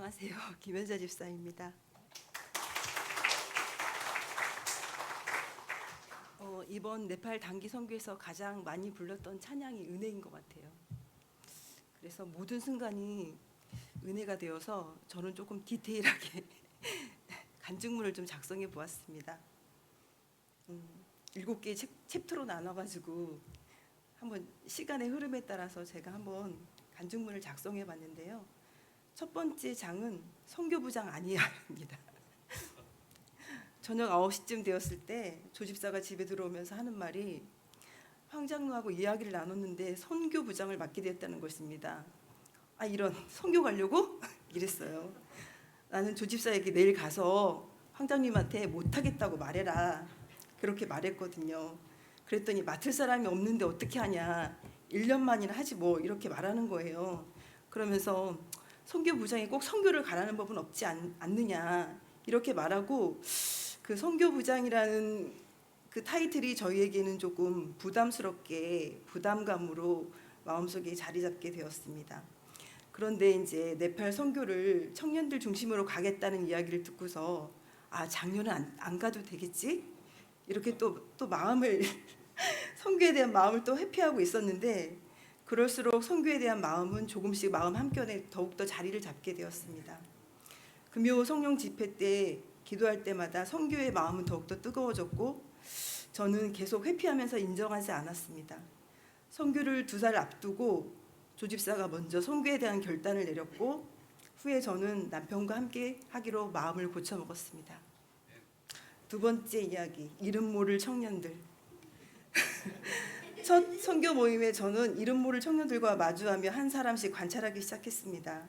안녕하세요. 김현자 집사입니다. 이번 네팔 단기 선교에서 가장 많이 불렀던 찬양이 은혜인 것 같아요. 그래서 모든 순간이 은혜가 되어서 저는 조금 디테일하게 간증문을 좀 작성해 보았습니다. 7개의 챕터로 나눠가지고 한번 시간의 흐름에 따라서 제가 한번 간증문을 작성해 봤는데요. 첫 번째 장은 선교부장 아니야입니다. 저녁 9시쯤 되었을 때 조집사가 집에 들어오면서 하는 말이 황장로하고 이야기를 나눴는데 선교부장을 맡게 되었다는 것입니다. 아, 이런 선교 가려고? 이랬어요. 나는 조집사에게 내일 가서 황장님한테 못하겠다고 말해라, 그렇게 말했거든요. 그랬더니 맡을 사람이 없는데 어떻게 하냐, 1년만이나 하지 뭐, 이렇게 말하는 거예요. 그러면서 선교부장이 꼭 선교를 가라는 법은 없지 않느냐, 이렇게 말하고, 그 선교부장이라는 그 타이틀이 저희에게는 조금 부담스럽게, 부담감으로 마음속에 자리 잡게 되었습니다. 그런데 이제 네팔 선교를 청년들 중심으로 가겠다는 이야기를 듣고서 아, 작년은 안 가도 되겠지? 이렇게 또 마음을 선교에 대한 마음을 또 회피하고 있었는데, 그럴수록 선교에 대한 마음은 조금씩 마음 한켠에 더욱더 자리를 잡게 되었습니다. 금요 성령 집회 때 기도할 때마다 선교의 마음은 더욱더 뜨거워졌고, 저는 계속 회피하면서 인정하지 않았습니다. 선교를 2살 앞두고 조집사가 먼저 선교에 대한 결단을 내렸고, 후에 저는 남편과 함께 하기로 마음을 고쳐 먹었습니다. 두 번째 이야기, 이름 모를 청년들. 첫 선교 모임에 저는 이름 모를 청년들과 마주하며 한 사람씩 관찰하기 시작했습니다.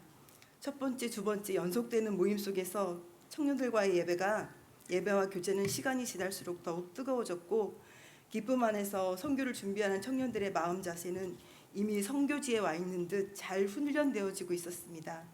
첫 번째, 두 번째 연속되는 모임 속에서 청년들과의 예배와 교제는 시간이 지날수록 더욱 뜨거워졌고, 기쁨 안에서 선교를 준비하는 청년들의 마음 자세는 이미 선교지에 와 있는 듯 잘 훈련되어지고 있었습니다.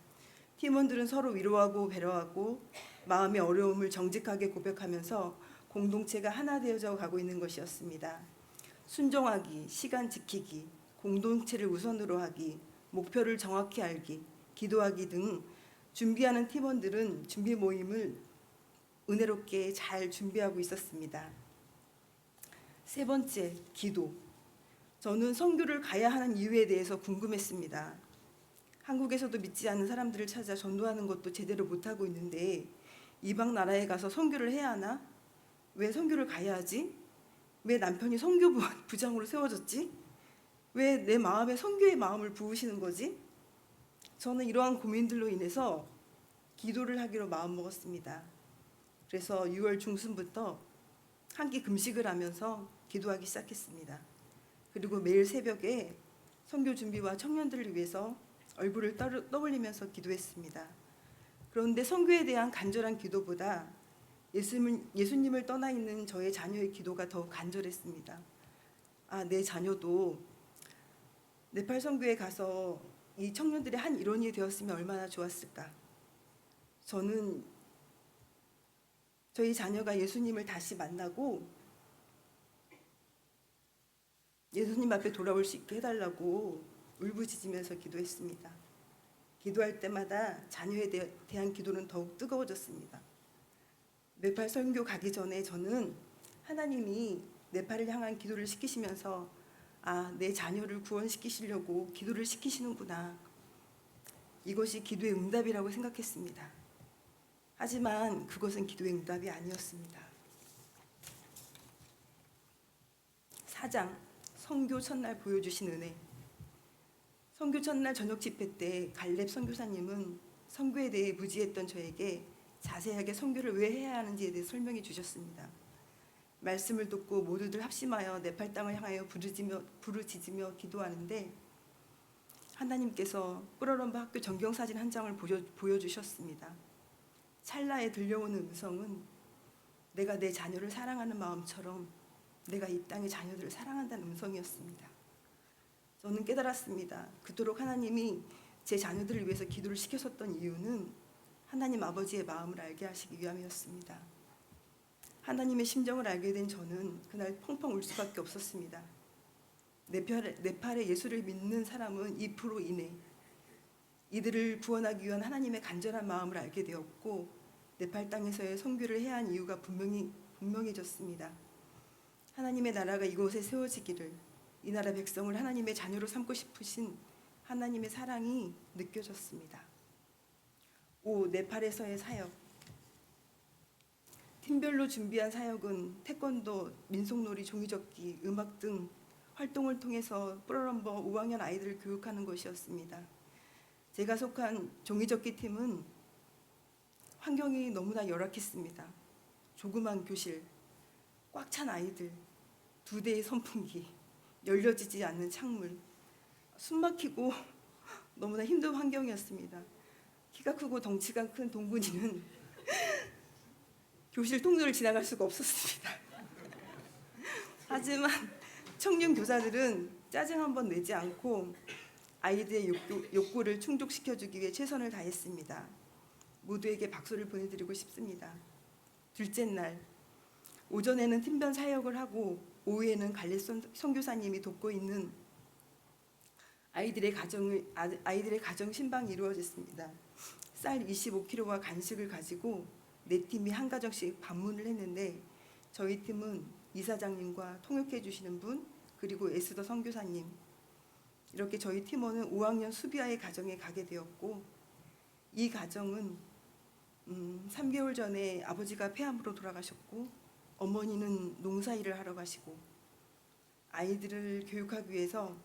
팀원들은 서로 위로하고 배려하고 마음의 어려움을 정직하게 고백하면서 공동체가 하나 되어져 가고 있는 것이었습니다. 순종하기, 시간 지키기, 공동체를 우선으로 하기, 목표를 정확히 알기, 기도하기 등 준비하는 팀원들은 준비 모임을 은혜롭게 잘 준비하고 있었습니다. 세 번째, 기도. 저는 선교를 가야 하는 이유에 대해서 궁금했습니다. 한국에서도 믿지 않는 사람들을 찾아 전도하는 것도 제대로 못하고 있는데 이방 나라에 가서 선교를 해야 하나? 왜 선교를 가야 하지? 왜 남편이 선교 부장으로 세워졌지? 왜 내 마음에 선교의 마음을 부으시는 거지? 저는 이러한 고민들로 인해서 기도를 하기로 마음먹었습니다. 그래서 6월 중순부터 한 끼 금식을 하면서 기도하기 시작했습니다. 그리고 매일 새벽에 선교 준비와 청년들을 위해서 얼굴을 떠올리면서 기도했습니다. 그런데 선교에 대한 간절한 기도보다 예수님을 떠나 있는 저의 자녀의 기도가 더욱 간절했습니다. 아, 내 자녀도 네팔 선교에 가서 이 청년들의 한 일원이 되었으면 얼마나 좋았을까. 저는 저희 자녀가 예수님을 다시 만나고 예수님 앞에 돌아올 수 있게 해달라고 울부짖으면서 기도했습니다. 기도할 때마다 자녀에 대한 기도는 더욱 뜨거워졌습니다. 네팔 선교 가기 전에 저는 하나님이 네팔을 향한 기도를 시키시면서 아, 내 자녀를 구원시키시려고 기도를 시키시는구나, 이것이 기도의 응답이라고 생각했습니다. 하지만 그것은 기도의 응답이 아니었습니다. 4장, 선교 첫날 보여주신 은혜. 선교 첫날 저녁 집회 때 갈렙 선교사님은 선교에 대해 무지했던 저에게 자세하게 선교를 왜 해야 하는지에 대해 설명해 주셨습니다. 말씀을 듣고 모두들 합심하여 네팔 땅을 향하여 부르짖으며 기도하는데 하나님께서 꿀어럼바 학교 전경사진 한 장을 보여주셨습니다. 찰나에 들려오는 음성은 내가 내 자녀를 사랑하는 마음처럼 내가 이 땅의 자녀들을 사랑한다는 음성이었습니다. 저는 깨달았습니다. 그토록 하나님이 제 자녀들을 위해서 기도를 시켰었던 이유는 하나님 아버지의 마음을 알게 하시기 위함이었습니다. 하나님의 심정을 알게 된 저는 그날 펑펑 울 수밖에 없었습니다. 네팔의 예수를 믿는 사람은 2% 이내, 이들을 구원하기 위한 하나님의 간절한 마음을 알게 되었고 네팔 땅에서의 선교를 해야 한 이유가 분명해졌습니다. 하나님의 나라가 이곳에 세워지기를, 이 나라 백성을 하나님의 자녀로 삼고 싶으신 하나님의 사랑이 느껴졌습니다. 5. 네팔에서의 사역. 팀별로 준비한 사역은 태권도, 민속놀이, 종이접기, 음악 등 활동을 통해서 뽀로럼버 5학년 아이들을 교육하는 것이었습니다. 제가 속한 종이접기 팀은 환경이 너무나 열악했습니다. 조그만 교실, 꽉 찬 아이들, 2대의 선풍기, 열려지지 않는 창문, 숨막히고 너무나 힘든 환경이었습니다. 키가 크고 덩치가 큰 동근이는 교실 통로를 지나갈 수가 없었습니다. 하지만 청년 교사들은 짜증 한번 내지 않고 아이들의 욕구를 충족시켜주기 위해 최선을 다했습니다. 모두에게 박수를 보내드리고 싶습니다. 둘째 날, 오전에는 팀별 사역을 하고 오후에는 관리 선교사님이 돕고 있는 아이들의 가정 신방이 이루어졌습니다. 쌀 25kg와 간식을 가지고 4팀이 한 가정씩 방문을 했는데 저희 팀은 이사장님과 통역해 주시는 분, 그리고 에스더 선교사님, 이렇게 저희 팀원은 5학년 수비아의 가정에 가게 되었고, 이 가정은 3개월 전에 아버지가 폐암으로 돌아가셨고 어머니는 농사일을 하러 가시고 아이들을 교육하기 위해서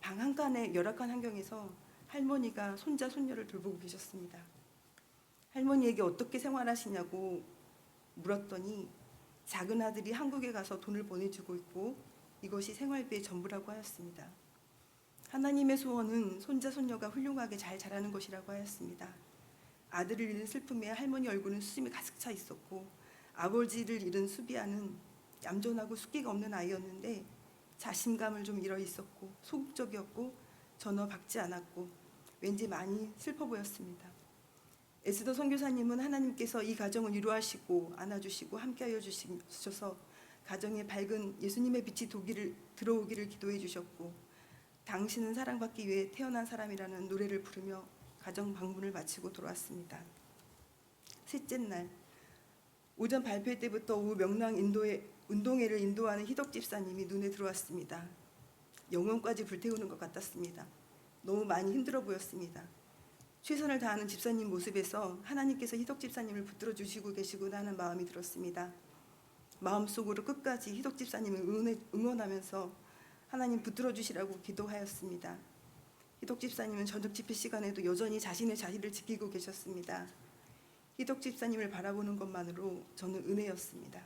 방 한 칸의 열악한 환경에서 할머니가 손자 손녀를 돌보고 계셨습니다. 할머니에게 어떻게 생활하시냐고 물었더니 작은 아들이 한국에 가서 돈을 보내주고 있고 이것이 생활비의 전부라고 하였습니다. 하나님의 소원은 손자 손녀가 훌륭하게 잘 자라는 것이라고 하였습니다. 아들을 잃은 슬픔에 할머니 얼굴은 수심이 가득 차 있었고 아버지를 잃은 수비아는 얌전하고 숫기가 없는 아이였는데 자신감을 좀 잃어 있었고 소극적이었고 전혀 받지 않았고 왠지 많이 슬퍼 보였습니다. 에스더 선교사님은 하나님께서 이 가정을 위로하시고 안아주시고 함께하여 주셔서 가정에 밝은 예수님의 빛이 들어오기를 기도해 주셨고 당신은 사랑받기 위해 태어난 사람이라는 노래를 부르며 가정 방문을 마치고 돌아왔습니다. 셋째 날, 오전 발표 때부터 오후 명랑 운동회를 인도하는 희덕 집사님이 눈에 들어왔습니다. 영혼까지 불태우는 것 같았습니다. 너무 많이 힘들어 보였습니다. 최선을 다하는 집사님 모습에서 하나님께서 희덕 집사님을 붙들어 주시고 계시구나 하는 마음이 들었습니다. 마음속으로 끝까지 희덕 집사님을 응원하면서 하나님 붙들어 주시라고 기도하였습니다. 희덕 집사님은 저녁 집회 시간에도 여전히 자신의 자리를 지키고 계셨습니다. 희덕 집사님을 바라보는 것만으로 저는 은혜였습니다.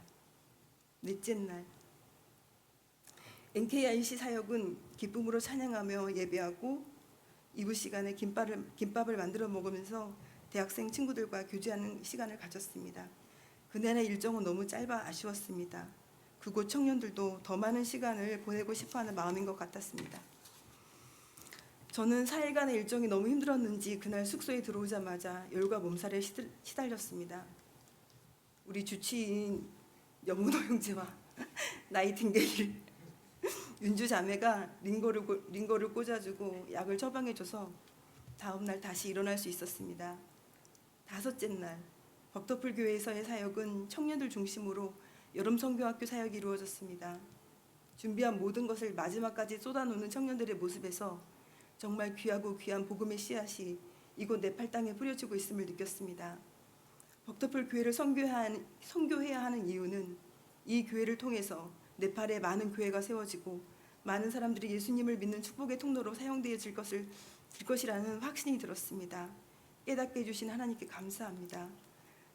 넷째 날, NKIC 사역은 기쁨으로 찬양하며 예배하고 이브 시간에 김밥을 만들어 먹으면서 대학생 친구들과 교제하는 시간을 가졌습니다. 그날의 일정은 너무 짧아 아쉬웠습니다. 그곳 청년들도 더 많은 시간을 보내고 싶어하는 마음인 것 같았습니다. 저는 4일간의 일정이 너무 힘들었는지 그날 숙소에 들어오자마자 열과 몸살에 시달렸습니다. 우리 주치인 여문호 형제와 나이팅게일 윤주 자매가 링거를 꽂아주고 약을 처방해줘서 다음날 다시 일어날 수 있었습니다. 다섯째 날, 벅터풀 교회에서의 사역은 청년들 중심으로 여름 선교학교 사역이 이루어졌습니다. 준비한 모든 것을 마지막까지 쏟아놓는 청년들의 모습에서 정말 귀하고 귀한 복음의 씨앗이 이곳 네팔 땅에 뿌려지고 있음을 느꼈습니다. 벅터풀 교회를 선교해야 하는 이유는 이 교회를 통해서 네팔에 많은 교회가 세워지고 많은 사람들이 예수님을 믿는 축복의 통로로 사용되어질 것이라는 확신이 들었습니다. 깨닫게 해주신 하나님께 감사합니다.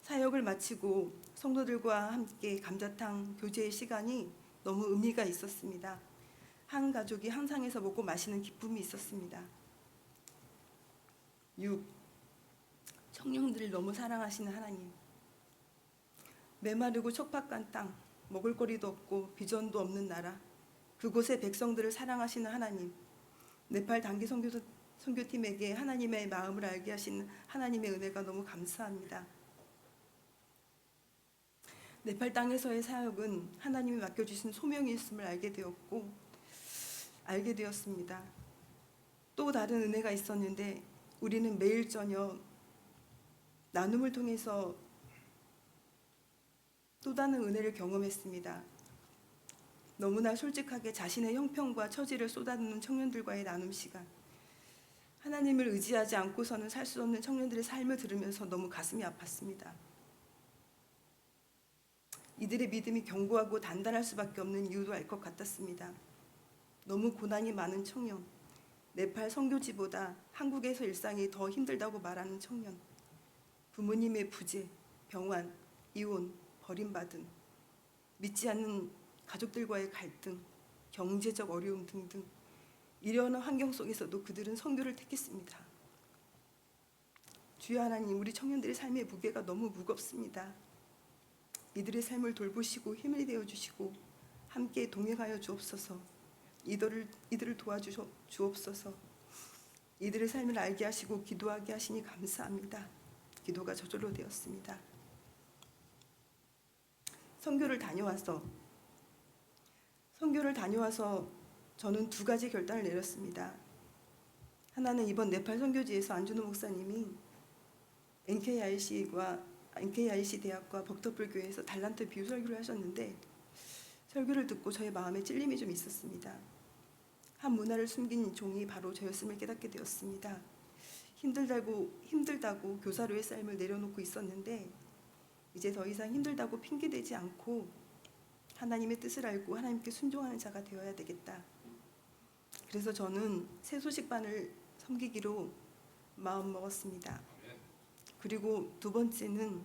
사역을 마치고 성도들과 함께 감자탕 교제의 시간이 너무 의미가 있었습니다. 한 가족이 한 상에서 먹고 마시는 기쁨이 있었습니다. 6. 청년들을 너무 사랑하시는 하나님. 메마르고 척박한 땅, 먹을거리도 없고 비전도 없는 나라, 그곳의 백성들을 사랑하시는 하나님, 네팔 단기 선교팀에게 하나님의 마음을 알게 하신 하나님의 은혜가 너무 감사합니다. 네팔 땅에서의 사역은 하나님이 맡겨주신 소명이 있음을 알게 되었습니다. 또 다른 은혜가 있었는데 우리는 매일 저녁 나눔을 통해서 또 다른 은혜를 경험했습니다. 너무나 솔직하게 자신의 형편과 처지를 쏟아붓는 청년들과의 나눔 시간. 하나님을 의지하지 않고서는 살 수 없는 청년들의 삶을 들으면서 너무 가슴이 아팠습니다. 이들의 믿음이 견고하고 단단할 수밖에 없는 이유도 알 것 같았습니다. 너무 고난이 많은 청년, 네팔 선교지보다 한국에서 일상이 더 힘들다고 말하는 청년, 부모님의 부재, 병환, 이혼, 버림받음, 믿지 않는 가족들과의 갈등, 경제적 어려움 등등 이러한 환경 속에서도 그들은 선교를 택했습니다. 주여 하나님, 우리 청년들의 삶의 무게가 너무 무겁습니다. 이들의 삶을 돌보시고 힘이 되어 주시고 함께 동행하여 주옵소서. 이들을 도와주옵소서. 이들의 삶을 알게 하시고 기도하게 하시니 감사합니다. 기도가 저절로 되었습니다. 선교를 다녀와서 저는 두 가지 결단을 내렸습니다. 하나는 이번 네팔 선교지에서 안준호 목사님이 NKIC 대학과 벅터풀교회에서 달란트 비유 설교를 하셨는데 설교를 듣고 저의 마음에 찔림이 좀 있었습니다. 한 문화를 숨긴 종이 바로 저였음을 깨닫게 되었습니다. 힘들다고 교사로의 삶을 내려놓고 있었는데 이제 더 이상 힘들다고 핑계대지 않고 하나님의 뜻을 알고 하나님께 순종하는 자가 되어야 되겠다. 그래서 저는 새소식반을 섬기기로 마음먹었습니다. 그리고 두 번째는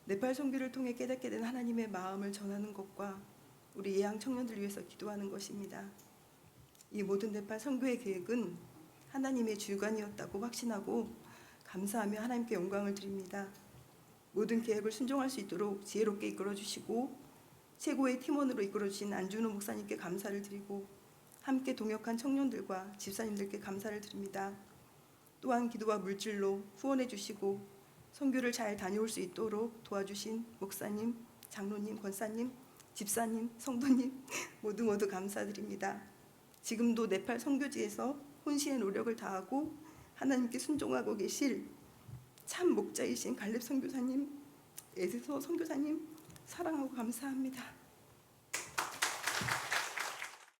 네팔 선교를 통해 깨닫게 된 하나님의 마음을 전하는 것과 우리 예양 청년들 위해서 기도하는 것입니다. 이 모든 네팔 선교의 계획은 하나님의 주관이었다고 확신하고 감사하며 하나님께 영광을 드립니다. 모든 계획을 순종할 수 있도록 지혜롭게 이끌어주시고 최고의 팀원으로 이끌어주신 안준호 목사님께 감사를 드리고 함께 동역한 청년들과 집사님들께 감사를 드립니다. 또한 기도와 물질로 후원해 주시고 선교를 잘 다녀올 수 있도록 도와주신 목사님, 장로님, 권사님, 집사님, 성도님 모두 감사드립니다. 지금도 네팔 선교지에서 혼신의 노력을 다하고 하나님께 순종하고 계실 참 목자이신 갈렙 선교사님, 에스서 선교사님 사랑하고 감사합니다.